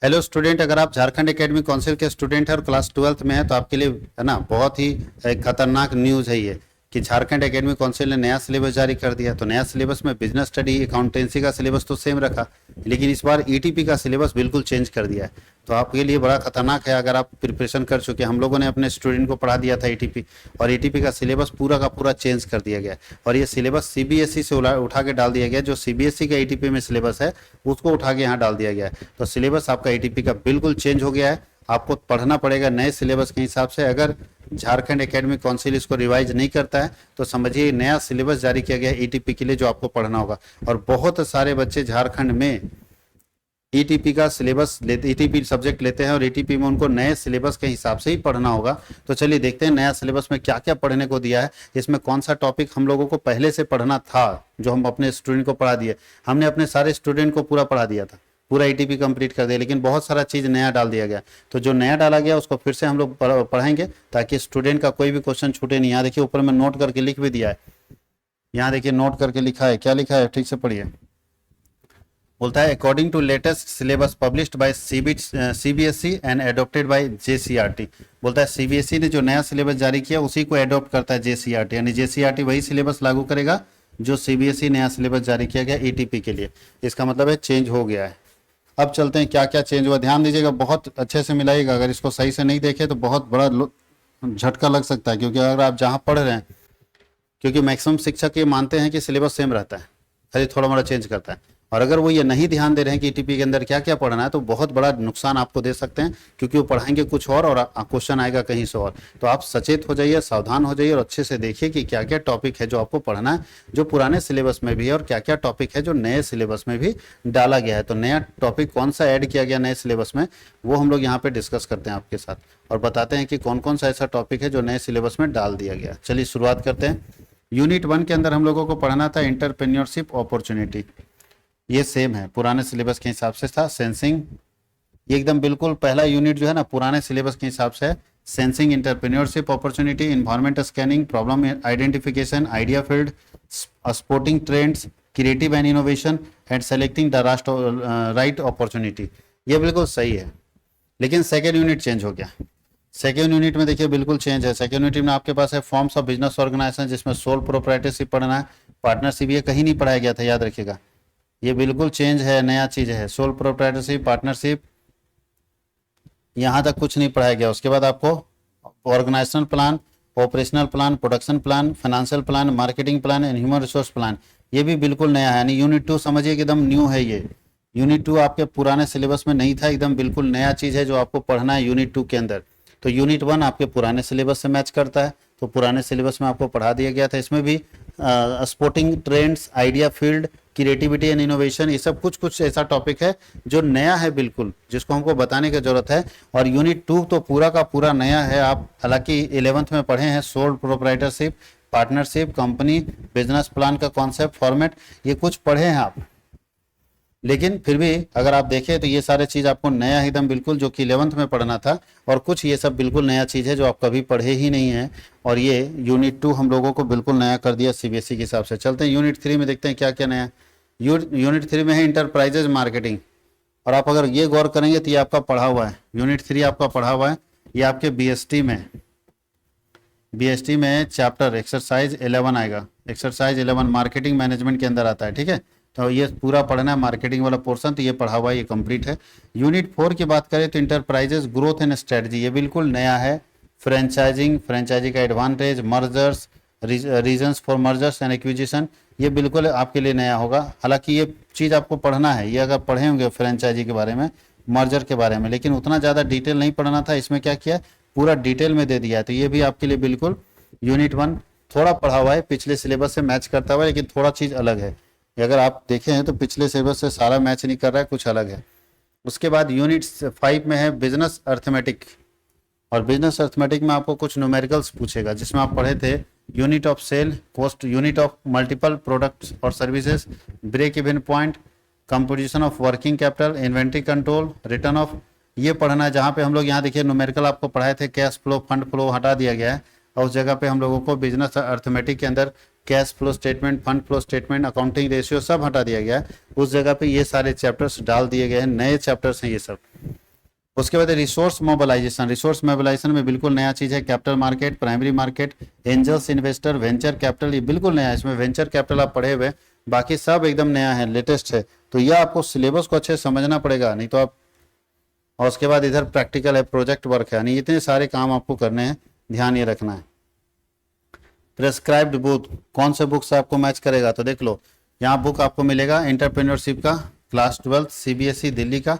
Hello student, अगर आप Jharkhand academy council के स्टूडेंट हैं और क्लास 12th में हैं तो आपके लिए है ना बहुत ही एक खतरनाक न्यूज़ है ये कि झारखंड एकेडमी काउंसिल ने नया सिलेबस जारी कर दिया। तो नया सिलेबस में बिजनेस स्टडी अकाउंटेंसी का सिलेबस तो सेम रखा, लेकिन इस बार ईटीपी का सिलेबस बिल्कुल चेंज कर दिया है। तो आपके लिए बड़ा खतरनाक है अगर आप प्रिपरेशन कर चुके हैं। हम लोगों ने अपने स्टूडेंट को पढ़ा दिया था ईटीपी, और ईटीपी का सिलेबस पूरा का पूरा चेंज कर दिया गया है। और ये सिलेबस सीबीएसई से उठा के डाल दिया गया। जो सीबीएसई का ईटीपी में सिलेबस है उसको उठा के यहाँ डाल दिया गया है। तो सिलेबस आपका ईटीपी का बिल्कुल चेंज हो गया है। आपको पढ़ना पड़ेगा नए सिलेबस के हिसाब से। अगर झारखंड एकेडमिक काउंसिल इसको रिवाइज नहीं करता है तो समझिए नया सिलेबस जारी किया गया है ईटीपी के लिए, जो आपको पढ़ना होगा। और बहुत सारे बच्चे झारखंड में ईटीपी का सिलेबस लेते, ईटीपी सब्जेक्ट लेते हैं और ईटीपी में उनको नए सिलेबस के हिसाब से ही पढ़ना होगा। तो चलिए देखते हैं नया सिलेबस में क्या क्या पढ़ने को दिया है, इसमें कौन सा टॉपिक हम लोगों को पहले से पढ़ना था जो हम अपने स्टूडेंट को पढ़ा दिए। हमने अपने सारे स्टूडेंट को पूरा पढ़ा दिया था, पूरा ईटीपी कंप्लीट कर दिया, लेकिन बहुत सारा चीज़ नया डाल दिया गया। तो जो नया डाला गया उसको फिर से हम लोग पढ़ाएंगे ताकि स्टूडेंट का कोई भी क्वेश्चन छूटे नहीं। यहाँ देखिए ऊपर में नोट करके लिख भी दिया है, यहाँ देखिए नोट करके लिखा है। क्या लिखा है ठीक से पढ़िए। बोलता है according to latest syllabus published by CBSE and adopted by JCERT. बोलता है सीबीएसई ने जो नया सिलेबस जारी किया उसी को एडॉप्ट करता है जेसीईआरटी, यानी जेसीईआरटी वही सिलेबस लागू करेगा जो सीबीएसई नया सिलेबस जारी किया गया ईटीपी के लिए। इसका मतलब है चेंज हो गया है। अब चलते हैं क्या क्या चेंज हुआ, ध्यान दीजिएगा, बहुत अच्छे से मिलाइएगा। अगर इसको सही से नहीं देखे तो बहुत बड़ा झटका लग सकता है, क्योंकि अगर आप जहाँ पढ़ रहे हैं, क्योंकि मैक्सिमम शिक्षक ये मानते हैं कि सिलेबस सेम रहता है, खाली थोड़ा मोड़ा चेंज करता है। और अगर वो ये नहीं ध्यान दे रहे हैं कि ईटीपी के अंदर क्या क्या पढ़ना है तो बहुत बड़ा नुकसान आपको दे सकते हैं, क्योंकि वो पढ़ाएंगे कुछ और क्वेश्चन आएगा कहीं से और। तो आप सचेत हो जाइए, सावधान हो जाइए और अच्छे से देखिए कि क्या क्या टॉपिक है जो आपको पढ़ना है, जो पुराने सिलेबस में भी है, और क्या क्या टॉपिक है जो नए सिलेबस में भी डाला गया है। तो नया टॉपिक कौन सा ऐड किया गया नए सिलेबस में, वो हम लोग यहाँ पे डिस्कस करते हैं आपके साथ, और बताते हैं कि कौन कौन सा ऐसा टॉपिक है जो नए सिलेबस में डाल दिया गया। चलिए शुरुआत करते हैं। यूनिट 1 के अंदर हम लोगों को पढ़ना था एंटरप्रेन्योरशिप अपॉर्चुनिटी। ये सेम है, पुराने सिलेबस के हिसाब से था। सेंसिंग, ये एकदम बिल्कुल पहला यूनिट जो है ना पुराने सिलेबस के हिसाब से है। Sensing, entrepreneurship opportunity, environment scanning, problem identification, idea field, sporting trends, creative and innovation and selecting the right opportunity. ये बिल्कुल सही है, लेकिन सेकेंड यूनिट चेंज हो गया। सेकेंड यूनिट में देखिए बिल्कुल चेंज है। सेकेंड यूनिट में आपके पास है फॉर्म्स ऑफ बिजनेस ऑर्गेनाइजेशन, जिसमें सोल प्रोप्राइटरशिप पढ़ना है, पार्टनरशिप ये कहीं नहीं पढ़ाया गया था, याद रखिएगा। ये बिल्कुल चेंज है, नया चीज है। सोल प्रोप्राइटरशिप, पार्टनरशिप, यहाँ तक कुछ नहीं पढ़ाया गया। उसके बाद आपको organisational plan, operational plan, production plan, financial plan, marketing plan and human resource plan, ये भी बिल्कुल नया है। यानी यूनिट 2 समझिए कि एकदम न्यू है। ये यूनिट 2 आपके पुराने सिलेबस में नहीं था, एकदम बिल्कुल नया चीज है जो आपको पढ़ना है यूनिट 2 के अंदर। तो यूनिट 1 आपके पुराने सिलेबस से मैच करता है, तो पुराने सिलेबस में आपको पढ़ा दिया गया था। इसमें भी sporting trends, idea field, creativity and innovation, ये सब कुछ कुछ ऐसा टॉपिक है जो नया है बिल्कुल, जिसको हमको बताने की जरूरत है। और यूनिट 2 तो पूरा का पूरा नया है। आप हालांकि 11th में पढ़े हैं sole proprietorship, partnership, company, business plan का कॉन्सेप्ट, फॉर्मेट, ये कुछ पढ़े हैं आप, लेकिन फिर भी अगर आप देखें तो ये सारे चीज आपको नया एकदम बिल्कुल, जो कि 11th में पढ़ना था। और कुछ ये सब बिल्कुल नया चीज है जो आप कभी पढ़े ही नहीं है, और ये यूनिट 2 हम लोगों को बिल्कुल नया कर दिया सीबीएसई के हिसाब से। चलते हैं यूनिट 3 में, देखते हैं क्या क्या नया। यूनिट 3 में है इंटरप्राइजेज मार्केटिंग, और आप अगर ये गौर करेंगे तो ये आपका पढ़ा हुआ है, यूनिट 3 आपका पढ़ा हुआ है। ये आपके बीएसटी में चैप्टर एक्सरसाइज 11 आएगा। एक्सरसाइज 11 मार्केटिंग मैनेजमेंट के अंदर आता है, ठीक है। तो ये पूरा पढ़ना है मार्केटिंग वाला पोर्शन, तो ये पढ़ा हुआ है, ये कंप्लीट है। यूनिट 4 की बात करें तो इंटरप्राइजेज ग्रोथ एंड स्ट्रेटजी, ये बिल्कुल नया है। फ्रेंचाइजिंग, फ्रेंचाइजी का advantage, mergers, reasons for mergers and acquisition, ये बिल्कुल आपके लिए नया होगा। हालांकि ये चीज़ आपको पढ़ना है, ये अगर पढ़े होंगे फ्रेंचाइजी के बारे में, मर्जर के बारे में, लेकिन उतना ज़्यादा डिटेल नहीं पढ़ना था। इसमें क्या किया, पूरा डिटेल में दे दिया है। तो ये भी आपके लिए बिल्कुल यूनिट 1 थोड़ा पढ़ा हुआ है, पिछले सिलेबस से मैच करता हुआ है, लेकिन थोड़ा चीज़ अलग है। अगर आप देखें हैं तो पिछले सिलेबस से सारा मैच नहीं कर रहा है, कुछ अलग है। उसके बाद यूनिट 5 में है बिजनेस अर्थमेटिक, और बिजनेस अर्थमेटिक में आपको कुछ न्यूमेरिकल्स पूछेगा, जिसमें आप पढ़े थे unit of sale, cost, unit of multiple products और services, break even point, composition of working capital, inventory control, return of, ये पढ़ना है। जहाँ पे हम लोग यहाँ देखिए न्यूमेरिकल आपको पढ़ाए थे, कैश फ्लो, फंड फ्लो हटा दिया गया है, और उस जगह पे हम लोगों को बिजनेस अर्थमेटिक के अंदर cash flow statement, fund flow statement, accounting ratio सब हटा दिया गया है। उस जगह पे ये सारे चैप्टर्स डाल दिए गए हैं, नए चैप्टर्स हैं ये सब। उसके बाद रिसोर्स मोबिलाइजेशन, रिसोर्स मोबिलाइजेशन में बिल्कुल नया चीज़ है, capital market, primary market, angels investor, venture capital, ये बिल्कुल नया है। इसमें वेंचर कैपिटल आप पढ़े हुए, बाकी सब एकदम नया है, लेटेस्ट है। तो यह आपको सिलेबस को अच्छे से समझना पड़ेगा, नहीं तो आप, और उसके बाद इधर प्रैक्टिकल है, प्रोजेक्ट वर्क है, यानी इतने सारे काम आपको करने हैं, ध्यान ये रखना है। प्रेस्क्राइब्ड बुक, कौन से बुक से आपको मैच करेगा, तो देख लो यहाँ बुक आपको मिलेगा एंटरप्रेन्योरशिप का, क्लास 12 सीबीएसई दिल्ली का।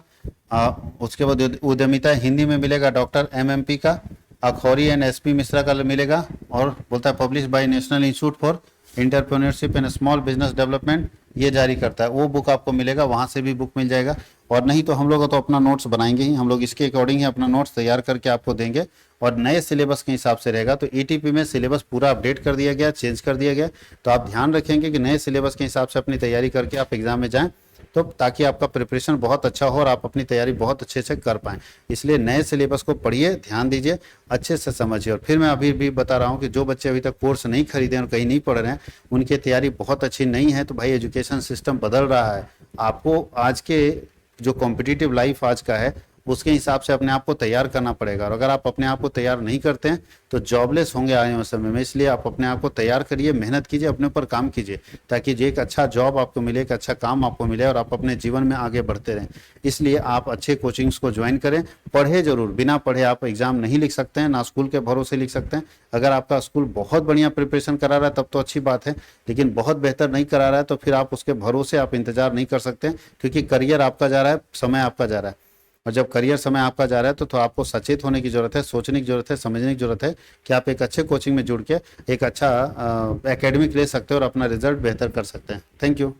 उसके बाद उद्यमिता हिंदी में मिलेगा डॉक्टर एमएमपी का, अखौरी एंड एसपी मिश्रा का मिलेगा, और बोलता है publish by national institute for entrepreneurship and small business development, ये जारी करता है, वो बुक आपको मिलेगा, वहाँ से भी बुक मिल जाएगा। और नहीं तो हम लोग तो अपना नोट्स बनाएंगे ही, हम लोग इसके अकॉर्डिंग ही अपना नोट्स तैयार करके आपको देंगे, और नए सिलेबस के हिसाब से रहेगा। तो ईटीपी में सिलेबस पूरा अपडेट कर दिया गया, चेंज कर दिया गया, तो आप ध्यान रखेंगे कि नए सिलेबस के हिसाब से अपनी तैयारी करके आप एग्जाम में जाएं, तो ताकि आपका प्रिपरेशन बहुत अच्छा हो और आप अपनी तैयारी बहुत अच्छे से कर पाएं। इसलिए नए सिलेबस को पढ़िए, ध्यान दीजिए, अच्छे से समझिए। और फिर मैं अभी भी बता रहा हूं कि जो बच्चे अभी तक कोर्स नहीं खरीदे और कहीं नहीं पढ़ रहे हैं, उनकी तैयारी बहुत अच्छी नहीं है, तो भाई एजुकेशन सिस्टम बदल रहा है। आपको आज के जो कॉम्पिटिटिव लाइफ आज का है, उसके हिसाब से अपने आप को तैयार करना पड़ेगा, और अगर आप अपने आप को तैयार नहीं करते हैं तो जॉबलेस होंगे आने वाले समय में। इसलिए आप अपने आप को तैयार करिए, मेहनत कीजिए, अपने ऊपर काम कीजिए, ताकि जो एक अच्छा जॉब आपको मिले, एक अच्छा काम आपको मिले, और आप अपने जीवन में आगे बढ़ते रहें। इसलिए आप अच्छे कोचिंग्स को ज्वाइन करें, पढ़े जरूर, बिना पढ़े आप एग्जाम नहीं लिख सकते हैं, ना स्कूल के भरोसे लिख सकते हैं। अगर आपका स्कूल बहुत बढ़िया प्रिपरेशन करा रहा है तब तो अच्छी बात है, लेकिन बहुत बेहतर नहीं करा रहा है तो फिर आप उसके भरोसे आप इंतजार नहीं कर सकते, क्योंकि करियर आपका जा रहा है, समय आपका जा रहा है। और जब करियर समय आपका जा रहा है तो आपको सचेत होने की जरूरत है, सोचने की जरूरत है, समझने की जरूरत है कि आप एक अच्छे कोचिंग में जुड़ के एक अच्छा एकेडमिक ले सकते हो और अपना रिजल्ट बेहतर कर सकते हैं। Thank you.